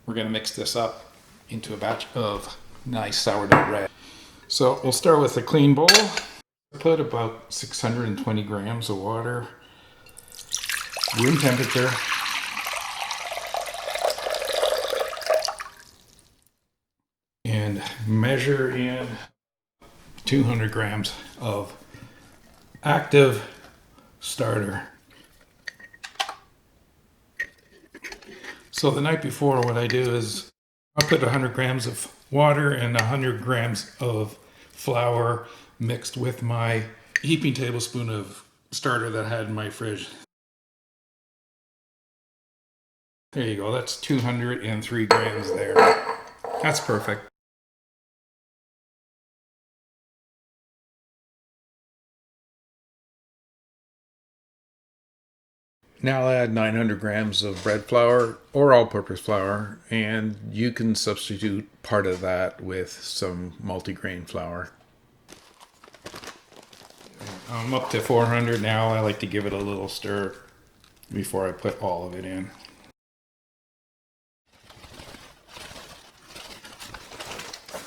We're going to mix this up into a batch of nice sourdough bread. So we'll start with a clean bowl. Put about 620 grams of water, room temperature. And measure in 200 grams of active starter. So the night before, what I do is I'll put 100 grams of water and 100 grams of flour mixed with my heaping tablespoon of starter that I had in my fridge. There you go, that's 203 grams there. That's perfect. Now I'll add 900 grams of bread flour or all-purpose flour, and you can substitute part of that with some multigrain flour. I'm up to 400 now. I like to give it a little stir before I put all of it in.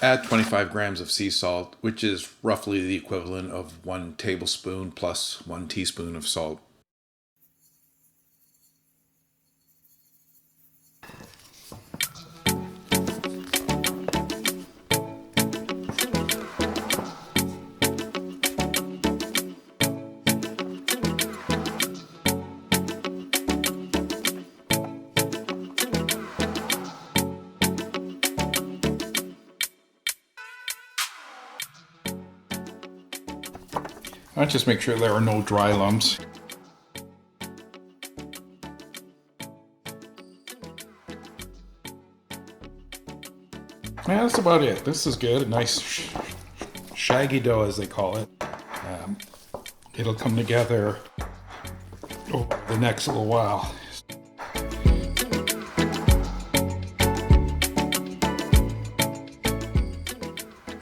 Add 25 grams of sea salt, which is roughly the equivalent of 1 tablespoon plus 1 teaspoon of salt. I just make sure there are no dry lumps. Yeah, that's about it. This is good. A nice shaggy dough, as they call it. It'll come together over the next little while.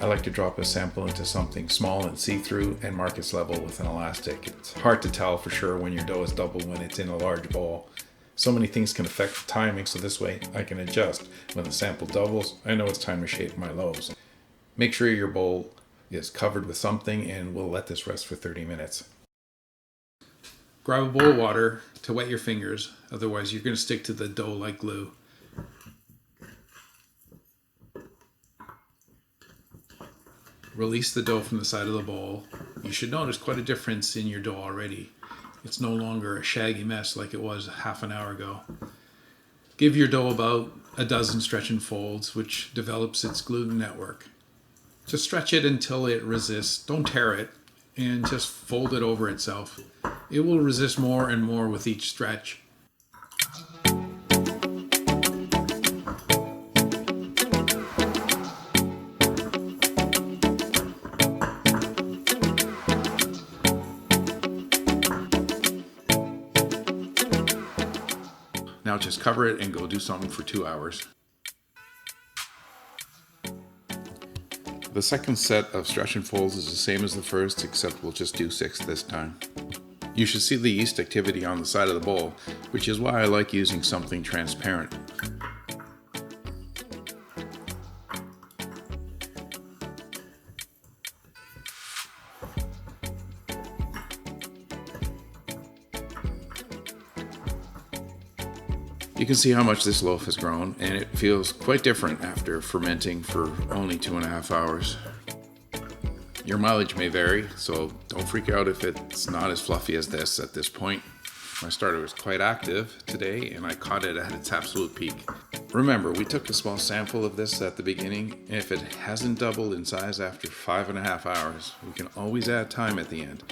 I like to drop a sample into something small and see-through and mark its level with an elastic. It's hard to tell for sure when your dough is double when it's in a large bowl. So many things can affect the timing, so this way I can adjust. When the sample doubles, I know it's time to shape my loaves. Make sure your bowl is covered with something, and we'll let this rest for 30 minutes. Grab a bowl of water to wet your fingers, otherwise you're going to stick to the dough like glue. Release the dough from the side of the bowl. You should notice quite a difference in your dough already. It's no longer a shaggy mess like it was half an hour ago. Give your dough about a dozen stretch and folds, which develops its gluten network. Just stretch it until it resists. Don't tear it, and just fold it over itself. It will resist more and more with each stretch. Now just cover it and go do something for 2 hours. The second set of stretch and folds is the same as the first, except we'll just do 6 this time. You should see the yeast activity on the side of the bowl, which is why I like using something transparent. You can see how much this loaf has grown, and it feels quite different after fermenting for only 2.5 hours. Your mileage may vary, so don't freak out if it's not as fluffy as this at this point. My starter was quite active today, and I caught it at its absolute peak. Remember, we took a small sample of this at the beginning, and if it hasn't doubled in size after 5.5 hours, we can always add time at the end.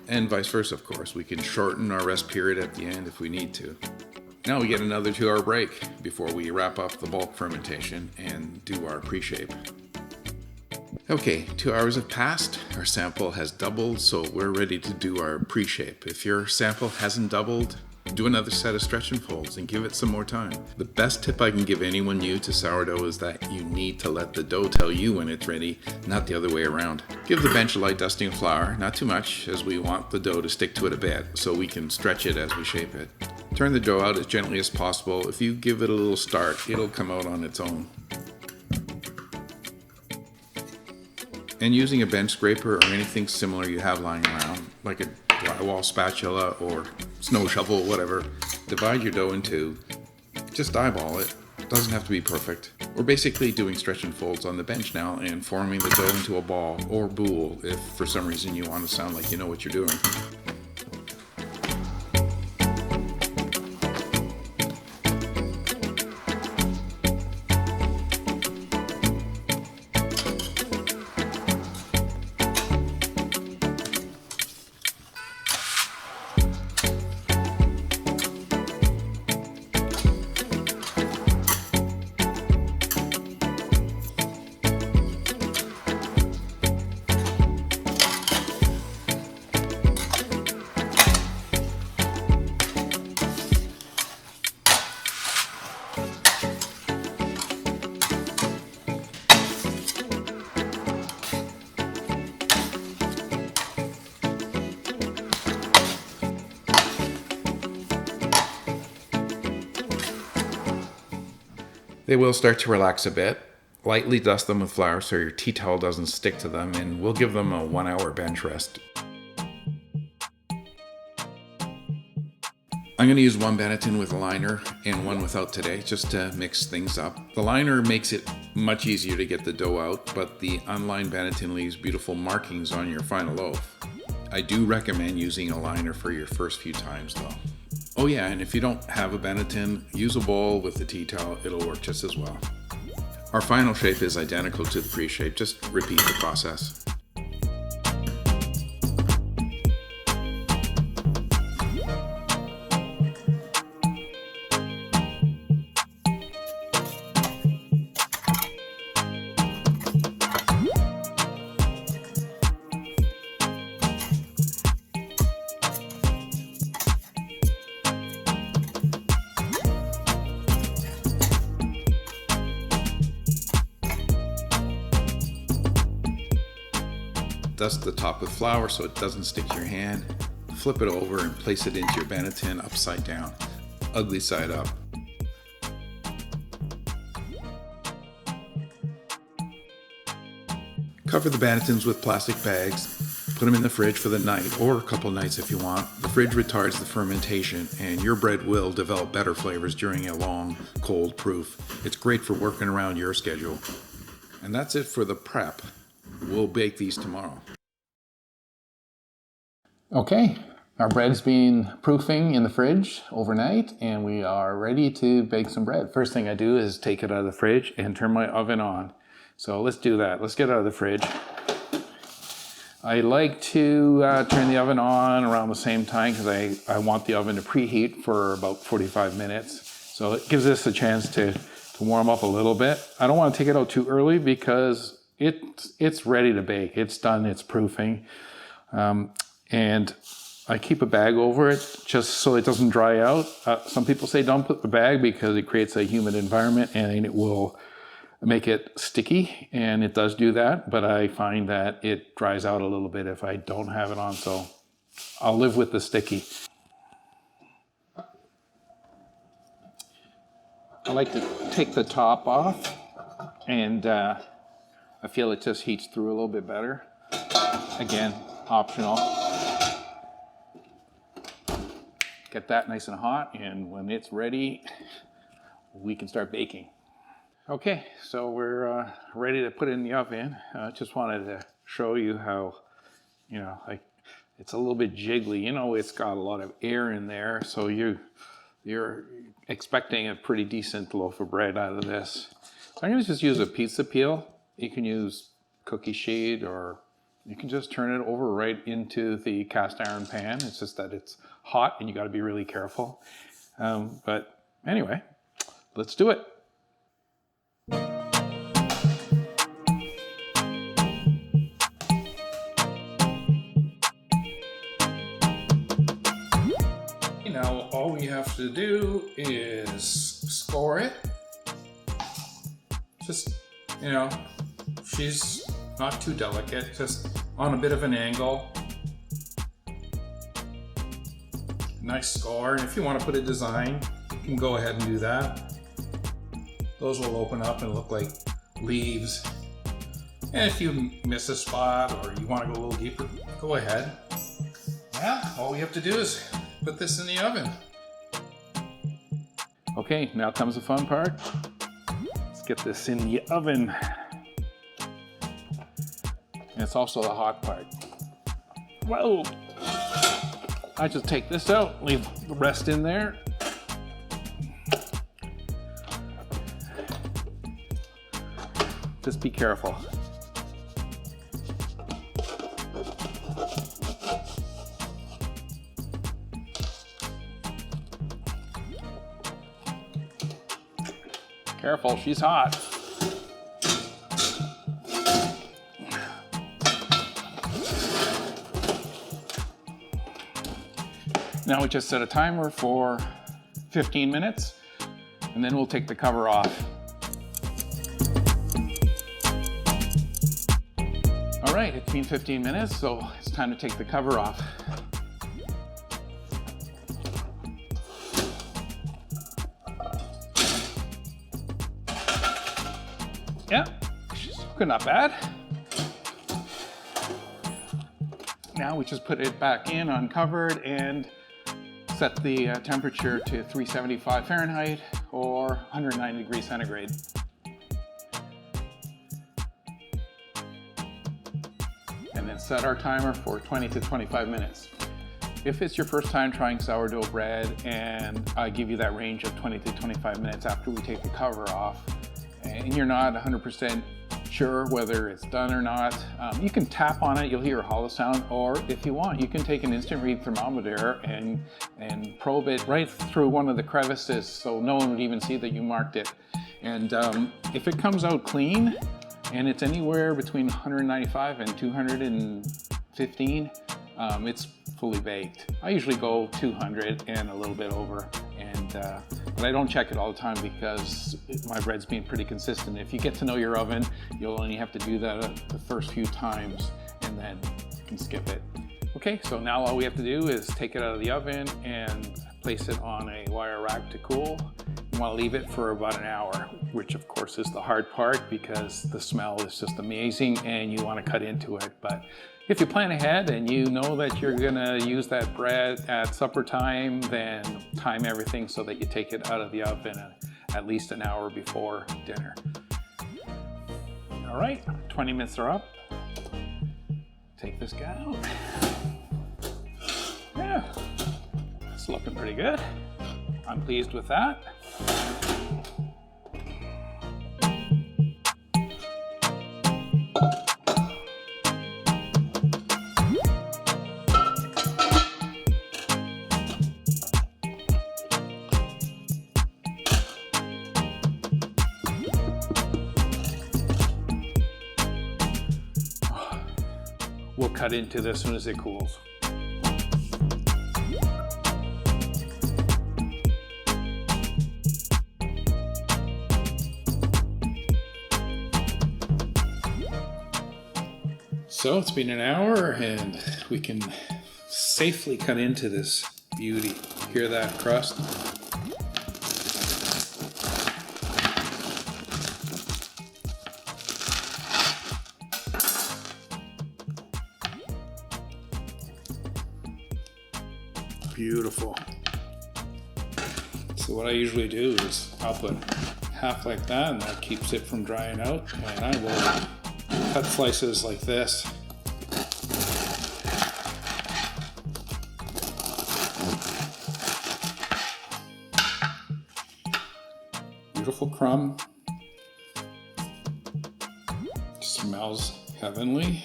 And vice versa, of course. We can shorten our rest period at the end if we need to. Now we get another 2-hour break before we wrap up the bulk fermentation and do our pre-shape. Okay, 2 hours have passed, our sample has doubled, so we're ready to do our pre-shape. If your sample hasn't doubled, do another set of stretch and folds and give it some more time. The best tip I can give anyone new to sourdough is that you need to let the dough tell you when it's ready, not the other way around. Give the bench a light dusting of flour, not too much, as we want the dough to stick to it a bit, so we can stretch it as we shape it. Turn the dough out as gently as possible. If you give it a little start, it'll come out on its own. And using a bench scraper or anything similar you have lying around, like a drywall spatula or snow shovel, whatever, divide your dough in two. Just eyeball it. Doesn't have to be perfect. We're basically doing stretch and folds on the bench now and forming the dough into a ball or boule if for some reason you want to sound like you know what you're doing. They will start to relax a bit. Lightly dust them with flour so your tea towel doesn't stick to them, and we'll give them a 1 hour bench rest. I'm going to use one Benetton with a liner and one without today, just to mix things up. The liner makes it much easier to get the dough out, but the unlined Benetton leaves beautiful markings on your final loaf. I do recommend using a liner for your first few times though. Oh yeah, and if you don't have a Benetton, use a bowl with the tea towel, it'll work just as well. Our final shape is identical to the pre-shape, just repeat the process. Dust the top with flour so it doesn't stick to your hand. Flip it over and place it into your Benetton upside down, ugly side up. Cover the Benettons with plastic bags, put them in the fridge for the night or a couple nights if you want. The fridge retards the fermentation and your bread will develop better flavors during a long, cold proof. It's great for working around your schedule. And that's it for the prep. We'll bake these tomorrow. Okay, our bread's been proofing in the fridge overnight and we are ready to bake some bread. First thing I do is take it out of the fridge and turn my oven on. So let's do that. Let's get it out of the fridge. I like to turn the oven on around the same time because I want the oven to preheat for about 45 minutes. So it gives us a chance to warm up a little bit. I don't want to take it out too early because it's ready to bake. It's done, it's proofing. And I keep a bag over it just so it doesn't dry out. Some people say don't put the bag because it creates a humid environment and it will make it sticky, and it does do that, but I find that it dries out a little bit if I don't have it on, so I'll live with the sticky. I like to take the top off, and I feel it just heats through a little bit better. Again, optional. Get that nice and hot, and when it's ready, we can start baking. Okay, so we're ready to put it in the oven. Just wanted to show you how, like it's a little bit jiggly. It's got a lot of air in there, so you're expecting a pretty decent loaf of bread out of this. So I'm going to just use a pizza peel. You can use cookie sheet, or you can just turn it over right into the cast iron pan. It's just that it's hot and you got to be really careful. But anyway, let's do it. Now all we have to do is score it. Just, she's not too delicate, just on a bit of an angle. nice score. And if you want to put a design, you can go ahead and do that. Those will open up and look like leaves. And if you miss a spot or you want to go a little deeper, go ahead. Yeah, all we have to do is put this in the oven. Okay, now comes the fun part. Let's get this in the oven. And it's also the hot part. Whoa! I just take this out, leave the rest in there. Just be careful. Careful, she's hot. Now we just set a timer for 15 minutes, and then we'll take the cover off. All right, it's been 15 minutes, so it's time to take the cover off. Yeah, she's cooking not bad. Now we just put it back in uncovered and set the temperature to 375 Fahrenheit or 190 degrees centigrade. And then set our timer for 20 to 25 minutes. If it's your first time trying sourdough bread and I give you that range of 20 to 25 minutes after we take the cover off, and you're not 100% sure whether it's done or not, you can tap on it, you'll hear a hollow sound, or if you want, you can take an instant read thermometer and probe it right through one of the crevices so no one would even see that you marked it. And if it comes out clean and it's anywhere between 195 and 215, it's fully baked. I usually go 200 and a little bit over, but I don't check it all the time because my bread's been pretty consistent. If you get to know your oven, you'll only have to do that the first few times and then you can skip it. Okay, so now all we have to do is take it out of the oven and place it on a wire rack to cool. You want to leave it for about an hour, which of course is the hard part because the smell is just amazing and you want to cut into it. But if you plan ahead and you know that you're gonna use that bread at supper time, then time everything so that you take it out of the oven at least an hour before dinner. All right, 20 minutes are up. Take this guy out. Yeah, it's looking pretty good. I'm pleased with that. We'll cut into this as soon as it cools. So it's been an hour and we can safely cut into this beauty. Hear that crust? Beautiful. So what I usually do is I'll put half like that and that keeps it from drying out, and I will cut slices like this. Beautiful crumb. Smells heavenly.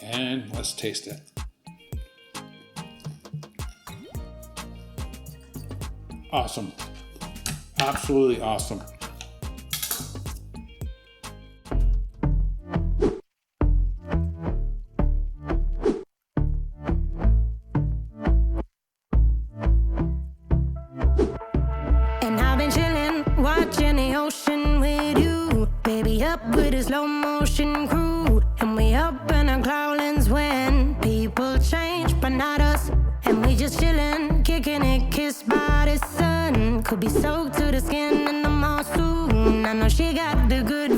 And let's taste it. Awesome. Absolutely awesome. And I've been chillin', watching the ocean with you. Baby up with a slow motion crew. And we up in our cloudlands when people change. but not us. And we just chillin', kicking it, kissed by the sun. Could be soaked to the skin in the mall soon. I know she got the good